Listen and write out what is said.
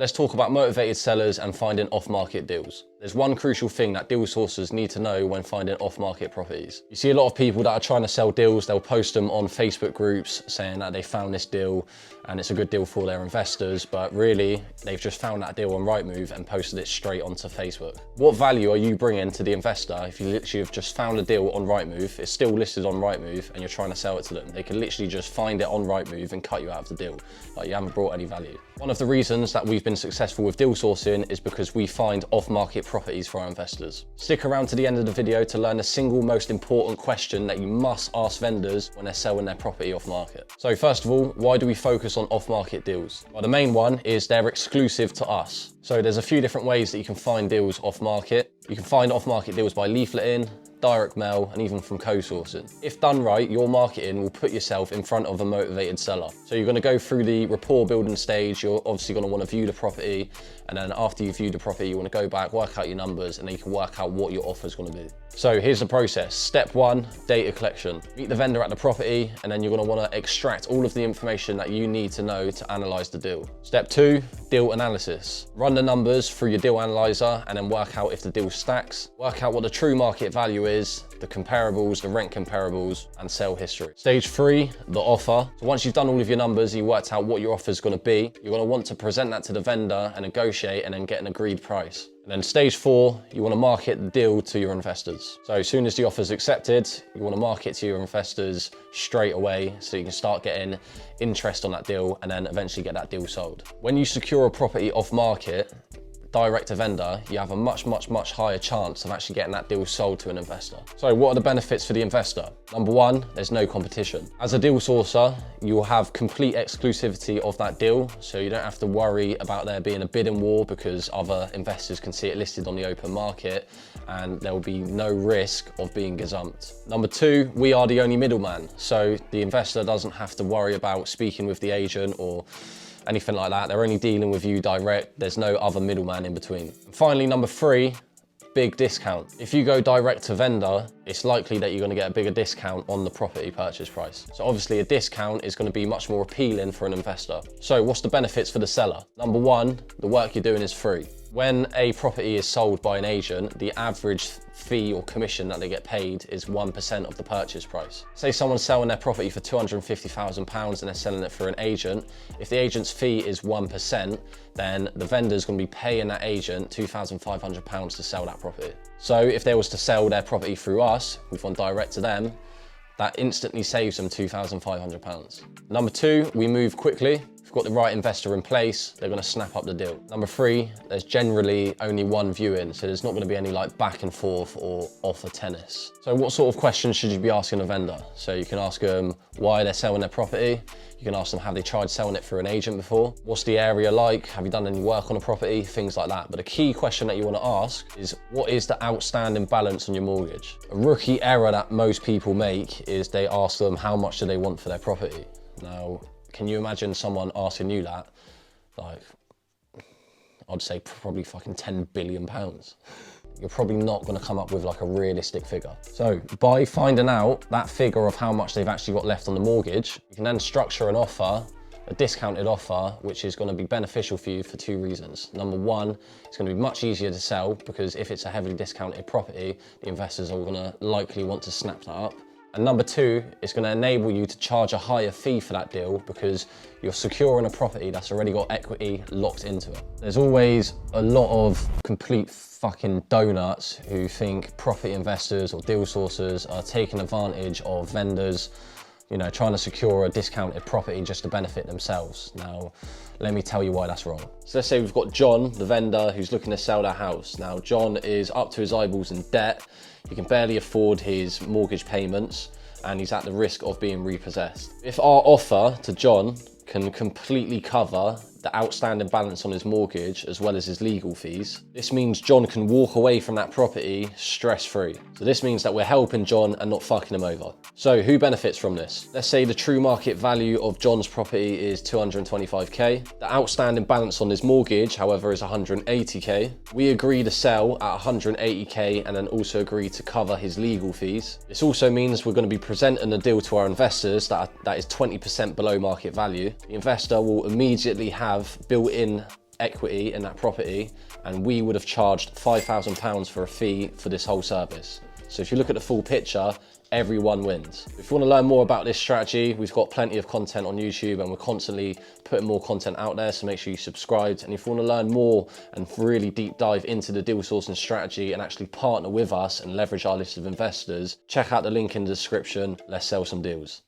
Let's talk about motivated sellers and finding off-market deals. There's one crucial thing that deal sourcers need to know when finding off-market properties. You see a lot of people that are trying to sell deals, they'll post them on Facebook groups saying that they found this deal and it's a good deal for their investors, but really they've just found that deal on Rightmove and posted it straight onto Facebook. What value are you bringing to the investor if you literally have just found a deal on Rightmove, it's still listed on Rightmove, and you're trying to sell it to them? They can literally just find it on Rightmove and cut you out of the deal. Like, you haven't brought any value. One of the reasons that we've been successful with deal sourcing is because we find off-market properties for our investors. Stick around to the end of the video to learn the single most important question that you must ask vendors when they're selling their property off market. So first of all, why do we focus on off-market deals? Well, the main one is they're exclusive to us. So there's a few different ways that you can find deals off market. You can find off-market deals by leafleting, direct mail, and even from co-sourcing. If done right, your marketing will put yourself in front of a motivated seller. So you're gonna go through the rapport building stage, you're obviously gonna wanna view the property, and then after you view the property, you wanna go back, work out your numbers, and then you can work out what your offer is gonna be. So here's the process. Step 1, data collection. Meet the vendor at the property, and then you're gonna wanna extract all of the information that you need to know to analyze the deal. Step 2, deal analysis. Run the numbers through your deal analyzer and then work out if the deal stacks. Work out what the true market value is, the comparables, the rent comparables, and sale history. Stage 3, the offer. So once you've done all of your numbers, you worked out what your offer is gonna be, you're gonna want to present that to the vendor and negotiate and then get an agreed price. And then stage 4, you want to market the deal to your investors. So as soon as the offer is accepted, you want to market to your investors straight away so you can start getting interest on that deal and then eventually get that deal sold. When you secure a property off market, direct to vendor, you have a much higher chance of actually getting that deal sold to an investor. So what are the benefits for the investor? Number 1, there's no competition. As a deal sourcer, you will have complete exclusivity of that deal, so you don't have to worry about there being a bidding war because other investors can see it listed on the open market and there will be no risk of being gazumped. Number 2, we are the only middleman, so the investor doesn't have to worry about speaking with the agent or anything like that. They're only dealing with you direct. There's no other middleman in between. And finally, number 3, big discount. If you go direct to vendor, it's likely that you're going to get a bigger discount on the property purchase price. So obviously a discount is going to be much more appealing for an investor. So what's the benefits for the seller? Number 1, the work you're doing is free. When a property is sold by an agent, the average fee or commission that they get paid is 1% of the purchase price. Say someone's selling their property for £250,000 and they're selling it for an agent. If the agent's fee is 1%, then the vendor's going to be paying that agent £2,500 to sell that property. So if they was to sell their property through us, we've gone direct to them, that instantly saves them £2,500. Number 2, we move quickly. If we've got the right investor in place, they're gonna snap up the deal. Number 3, there's generally only one viewing, so there's not gonna be any like back and forth or offer tennis. So what sort of questions should you be asking a vendor? So you can ask them why they're selling their property. You can ask them, have they tried selling it through an agent before? What's the area like? Have you done any work on a property? Things like that. But a key question that you wanna ask is, what is the outstanding balance on your mortgage? A rookie error that most people make is they ask them, how much do they want for their property? Now, can you imagine someone asking you that? Like, I'd say probably fucking £10 billion. You're probably not gonna come up with like a realistic figure. So by finding out that figure of how much they've actually got left on the mortgage, you can then structure an offer, a discounted offer, which is gonna be beneficial for you for 2 reasons. Number 1, it's gonna be much easier to sell because if it's a heavily discounted property, the investors are gonna likely want to snap that up. And number 2, it's going to enable you to charge a higher fee for that deal because you're securing a property that's already got equity locked into it. There's always a lot of complete fucking donuts who think property investors or deal sourcers are taking advantage of vendors, you know, trying to secure a discounted property just to benefit themselves. Now, let me tell you why that's wrong. So let's say we've got John, the vendor, who's looking to sell their house. Now, John is up to his eyeballs in debt. He can barely afford his mortgage payments and he's at the risk of being repossessed. If our offer to John can completely cover the outstanding balance on his mortgage as well as his legal fees, this means John can walk away from that property stress-free. So this means that we're helping John and not fucking him over. So who benefits from this? Let's say the true market value of John's property is 225k. The outstanding balance on his mortgage, however, is 180k. We agree to sell at 180k and then also agree to cover his legal fees. This also means we're going to be presenting a deal to our investors that is 20% below market value. The investor will immediately have built-in equity in that property, and we would have charged £5,000 for a fee for this whole service. So if you look at the full picture, everyone wins. If you want to learn more about this strategy, we've got plenty of content on YouTube and we're constantly putting more content out there, so make sure you subscribe. And if you want to learn more and really deep dive into the deal sourcing strategy and actually partner with us and leverage our list of investors, check out the link in the description. Let's sell some deals.